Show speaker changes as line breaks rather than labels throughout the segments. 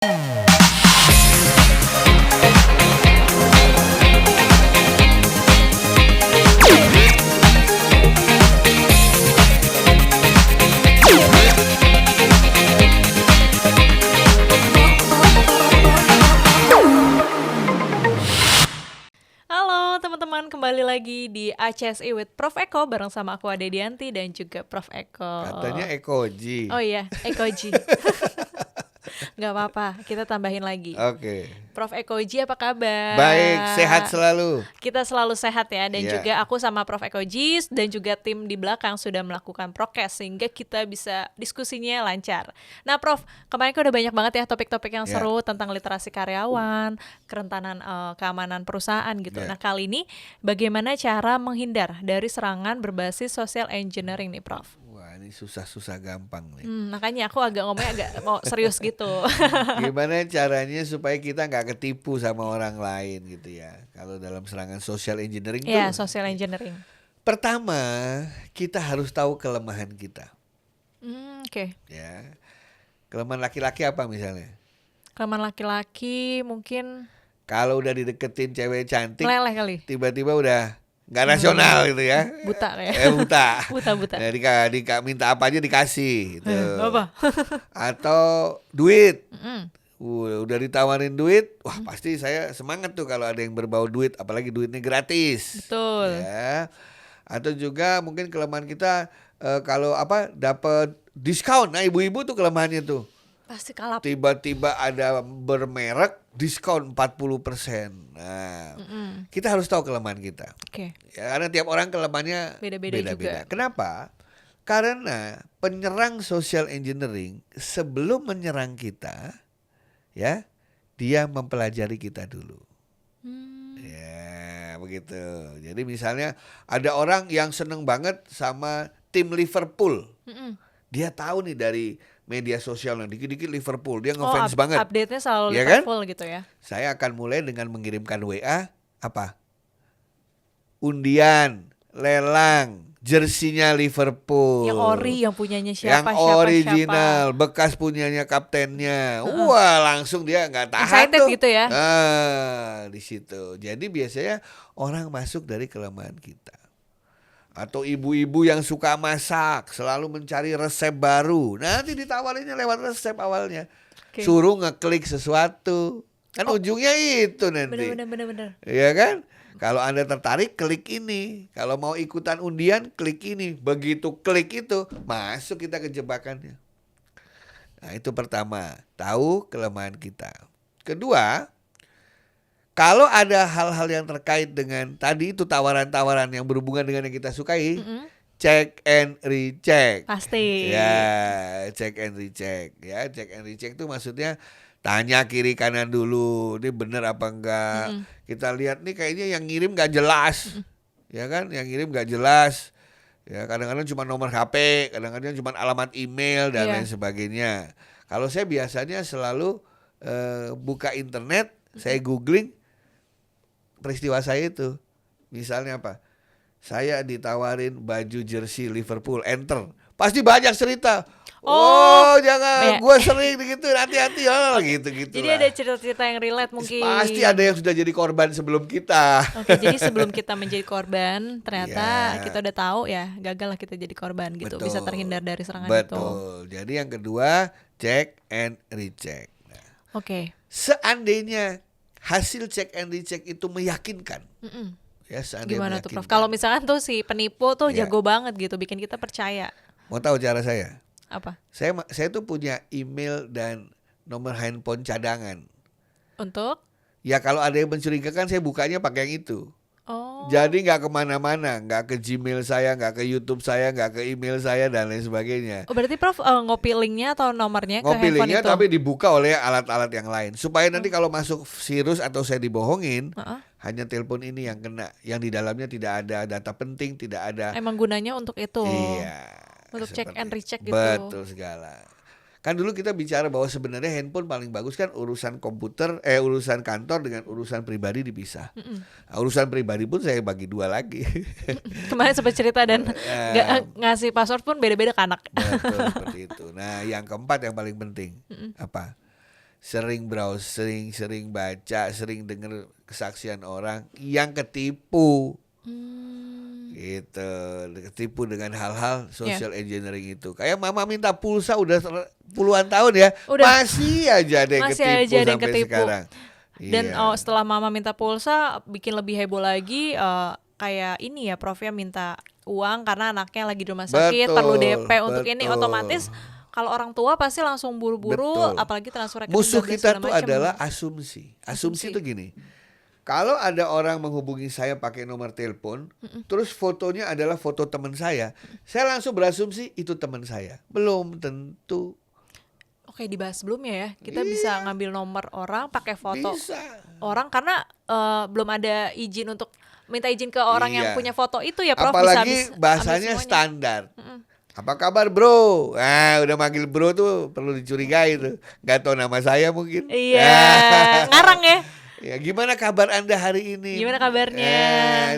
Halo teman-teman, kembali lagi di ACSI with Prof Eko bareng sama aku Ade Dianti dan juga Prof Eko.
Katanya Ekoji.
Oh iya, Ekoji. Gak apa-apa, kita tambahin lagi.
Oke.
Prof Ekoji apa kabar?
Baik, sehat selalu.
Kita selalu sehat ya. Dan
Iya.
juga aku sama Prof Ekoji dan juga tim di belakang sudah melakukan prokes sehingga kita bisa diskusinya lancar. Nah Prof, kemarin kan udah banyak banget ya topik-topik yang
Iya.
seru tentang literasi karyawan, kerentanan keamanan perusahaan gitu.
Iya.
Nah kali ini bagaimana cara menghindar dari serangan berbasis social engineering nih Prof?
Wah, ini susah-susah gampang nih.
Makanya aku agak ngomongnya agak mau serius gitu.
Gimana caranya supaya kita nggak ketipu sama orang lain gitu ya. Kalau dalam serangan social engineering
Ya,
tuh.
social engineering.
Pertama, kita harus tahu kelemahan kita.
Oke.
Ya. Kelemahan laki-laki apa misalnya?
Kelemahan laki-laki mungkin
Kalau udah dideketin cewek cantik,
meleleh kali.
tiba-tiba udah nggak nasional gitu ya.
Buta kayak.
Buta.
Buta.
Nah, minta apa aja dikasih gitu.
Apa?
Atau duit. Udah ditawarin duit, wah pasti saya semangat tuh kalau ada yang berbau duit, apalagi duitnya gratis.
Betul.
Ya. Atau juga mungkin kelemahan kita kalau dapat diskon. Nah, ibu-ibu tuh kelemahannya tuh.
Pasti kalap.
Tiba-tiba ada bermerek diskon 40%. Nah, kita harus tahu kelemahan kita.
Oke.
Ya, karena tiap orang kelemahannya
Beda-beda juga.
Kenapa? Karena penyerang social engineering sebelum menyerang kita, ya, dia mempelajari kita dulu. Ya, begitu. Jadi misalnya ada orang yang seneng banget sama tim Liverpool. Dia tahu nih dari media sosialnya dikit-dikit Liverpool, dia ngefans banget.
Update-nya selalu
Iya kan?
Liverpool gitu ya.
Saya akan mulai dengan mengirimkan WA apa? Undian, lelang, jersinya Liverpool.
Yang ori, yang punyanya siapa,
Yang original, bekas punyanya kaptennya. Wah, langsung dia nggak tahan
Excited
tuh.
gitu ya.
Di situ. Jadi biasanya orang masuk dari kelemahan kita. Atau ibu-ibu yang suka masak, selalu mencari resep baru. Nanti ditawarinnya lewat resep awalnya.
Oke.
Suruh ngeklik sesuatu. Kan ujungnya itu nanti.
Bener.
Iya kan? Kalau Anda tertarik, klik ini. Kalau mau ikutan undian, klik ini. Begitu klik itu, masuk kita ke jebakannya. Nah, itu pertama, tahu kelemahan kita. Kedua, kalau ada hal-hal yang terkait dengan tadi itu tawaran-tawaran yang berhubungan dengan yang kita sukai, check and recheck.
Pasti.
Ya, check and recheck. Ya, check and recheck itu maksudnya tanya kiri kanan dulu, ini bener apa enggak. Kita lihat nih kayaknya yang ngirim enggak jelas. Ya kan, yang ngirim enggak jelas. Ya, kadang-kadang cuma nomor HP, kadang-kadang cuma alamat email dan lain sebagainya. Kalau saya biasanya selalu buka internet, saya googling peristiwa saya itu. Misalnya apa? Saya ditawarin baju jersey Liverpool, enter. Pasti banyak cerita. Jangan, gue sering gitu, hati-hati gitu.
Jadi ada cerita-cerita yang relate mungkin.
Pasti ada yang sudah jadi korban sebelum kita.
Oke, jadi sebelum kita menjadi korban, ternyata kita udah tahu ya, gagal lah kita jadi korban gitu.
Betul.
Bisa terhindar dari serangan itu.
Betul. Jadi yang kedua, check and recheck. Nah,
Oke.
seandainya hasil check and recheck itu meyakinkan. Ya,
Gimana tuh Prof? Kalau misalkan tuh si penipu tuh
Ya.
jago banget gitu, bikin kita percaya.
Mau tahu cara saya?
Apa?
Saya tuh punya email dan nomor handphone cadangan.
Untuk?
Ya kalau ada yang mencurigakan saya bukanya pakai yang itu.
Oh.
Jadi nggak kemana-mana, nggak ke Gmail saya, nggak ke YouTube saya, nggak ke email saya dan lain sebagainya.
Oh, berarti Prof ngopi linknya atau nomornya ke
Ngopi
handphone
linknya
itu?
tapi dibuka oleh alat-alat yang lain supaya nanti kalau masuk virus atau saya dibohongin, hanya telepon ini yang kena, yang di dalamnya tidak ada data penting, tidak ada.
Emang gunanya untuk itu.
Iya.
Untuk check
seperti
and
itu.
recheck gitu.
Betul segala. Kan dulu kita bicara bahwa sebenarnya handphone paling bagus kan urusan komputer, urusan kantor dengan urusan pribadi dipisah. Nah, urusan pribadi pun saya bagi dua lagi.
Kemarin sempat cerita dan ngasih password pun beda-beda ke anak.
Betul seperti itu. Nah, yang keempat yang paling penting apa? sering browsing, sering baca, sering dengar kesaksian orang yang ketipu. Gitu, ketipu dengan hal-hal social engineering itu. Kayak mama minta pulsa udah puluhan tahun ya,
Udah.
masih aja ada yang
Masih
ketipu
aja ada yang
sampai
ketipu.
sekarang.
Dan
Iya.
setelah mama minta pulsa, bikin lebih heboh lagi, kayak ini ya Prof ya, minta uang karena anaknya lagi di rumah sakit,
Betul,
perlu DP untuk ini,
betul.
otomatis kalau orang tua pasti langsung buru-buru,
Betul.
apalagi transfer rekening
Musuh
dan
kita
segala
tuh
macem.
adalah asumsi. Asumsi itu gini. Kalau ada orang menghubungi saya pakai nomor telepon, terus fotonya adalah foto teman saya langsung berasumsi itu teman saya. Belum tentu.
Oke, dibahas sebelumnya ya. Kita bisa ngambil nomor orang, pakai foto
Bisa.
orang karena belum ada izin untuk minta izin ke orang yang
Iya.
punya foto itu ya Prof.
Apalagi
Bisa
bahasanya
ambil semuanya.
standar. Apa kabar bro? Udah manggil bro tuh perlu dicurigai tuh. Gak tahu nama saya mungkin.
Iya, ngarang ya.
Ya, gimana kabar Anda hari ini?
Gimana kabarnya?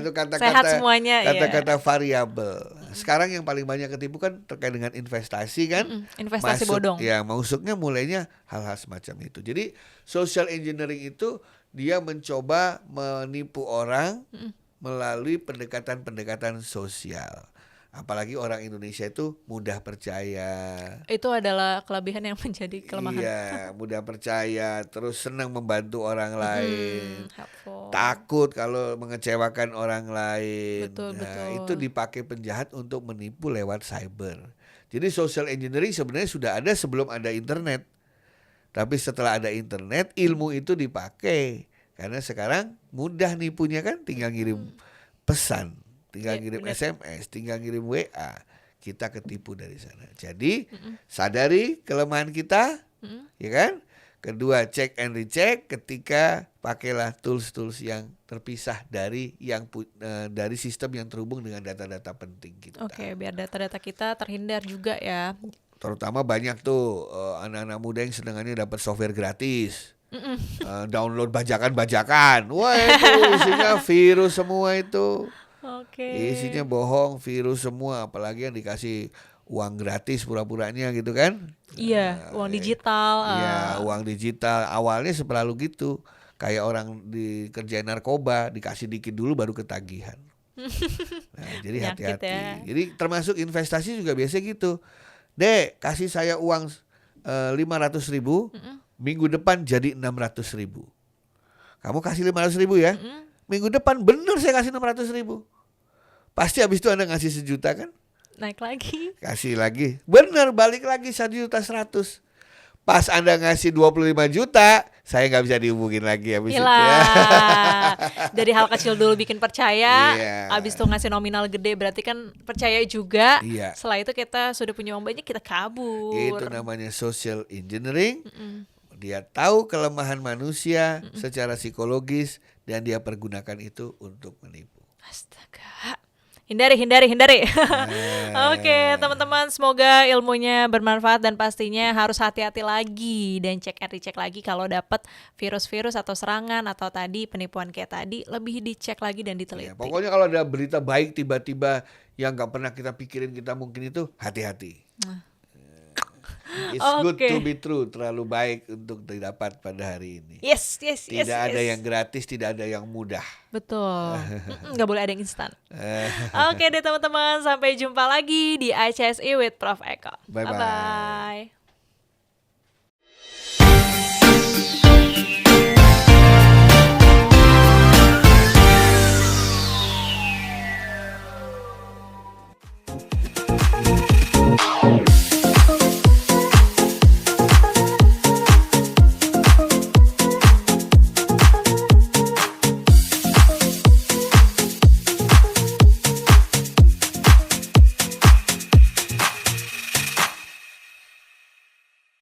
Itu kata-kata
Sehat semuanya,
kata-kata variabel. Sekarang yang paling banyak ketipu kan terkait dengan investasi kan?
Investasi bodong.
Ya, masuknya mulainya hal-hal semacam itu. Jadi social engineering itu dia mencoba menipu orang melalui pendekatan-pendekatan sosial. Apalagi orang Indonesia itu mudah percaya.
Itu adalah kelebihan yang menjadi kelemahan.
Iya, mudah percaya, terus senang membantu orang lain.
Helpful.
Takut kalau mengecewakan orang lain.
Betul,
Nah,
betul.
itu dipakai penjahat untuk menipu lewat cyber. Jadi social engineering sebenarnya sudah ada sebelum ada internet. Tapi setelah ada internet, ilmu itu dipakai. Karena sekarang mudah nipunya kan, tinggal ngirim pesan, tinggal
Ya,
ngirim
benar.
SMS, tinggal ngirim WA. Kita ketipu dari sana. Jadi sadari kelemahan kita, ya kan? Kedua, cek and recheck. Ketika pakailah tools-tools yang terpisah dari dari sistem yang terhubung dengan data-data penting kita.
Oke, biar data-data kita terhindar juga ya.
Terutama banyak tuh anak-anak muda yang senangannya dapat software gratis. Download bajakan-bajakan. Wah, itu isinya virus semua itu.
Oke.
Isinya bohong, virus semua, apalagi yang dikasih uang gratis pura-puranya gitu kan.
Iya, uang digital.
Iya, uang digital. Awalnya selalu gitu. Kayak orang dikerjain narkoba, dikasih dikit dulu baru ketagihan. Nah, jadi
Penyakit
hati-hati.
ya.
Jadi termasuk investasi juga biasa gitu. Dek, kasih saya uang 500.000, minggu depan jadi 600.000. Kamu kasih 500.000 ya, minggu depan bener saya kasih 600.000. Pasti habis itu Anda ngasih 1 juta kan?
Naik lagi.
Kasih lagi, bener balik lagi 1.100.000. Pas Anda ngasih 25 juta, saya nggak bisa dihubungin lagi habis itu ya.
Hilang. Dari hal kecil dulu bikin percaya,
Iya.
abis itu ngasih nominal gede berarti kan percaya juga.
Iya.
Setelah itu kita sudah punya uang banyak, kita kabur.
Itu namanya social engineering. Dia tahu kelemahan manusia secara psikologis dan dia pergunakan itu untuk menipu.
Astaga. Hindari. Oke, teman-teman, semoga ilmunya bermanfaat dan pastinya harus hati-hati lagi dan cek and recheck lagi kalau dapat virus-virus atau serangan atau tadi penipuan kayak tadi, lebih dicek lagi dan diteliti.
Ya, pokoknya kalau ada berita baik tiba-tiba yang nggak pernah kita pikirin kita mungkin itu, hati-hati. It's good
Oke.
to be true, terlalu baik untuk didapat pada hari ini.
Yes.
Tidak ada yang gratis, tidak ada yang mudah.
Betul. Nggak boleh ada yang instan. Oke deh teman-teman, sampai jumpa lagi di ICSI with Prof Eko.
Bye-bye.
Bye-bye.